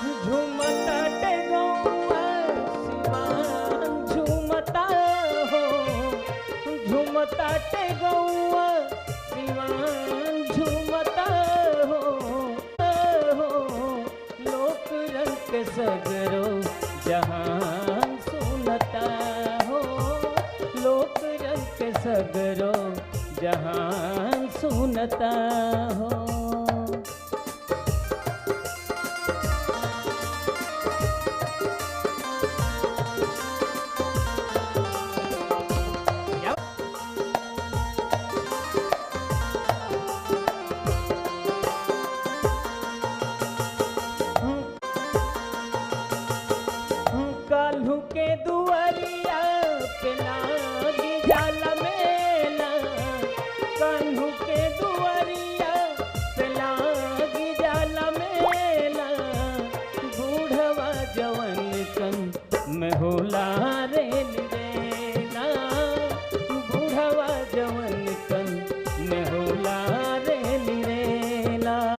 झूमता टेगौआ सिवान झूमता हो, झूमता टेगौआ सिवान झूमता हो, लोक रंग के सगरो जहान सुनता हो, लोक रंग के सगरो जहान सुनता हो। काल्हू के दुआरिया पे लागी जाला मेला, काल्हू के दुआरिया पे लागी जाला मेला, बूढ़वा जवन कन में हो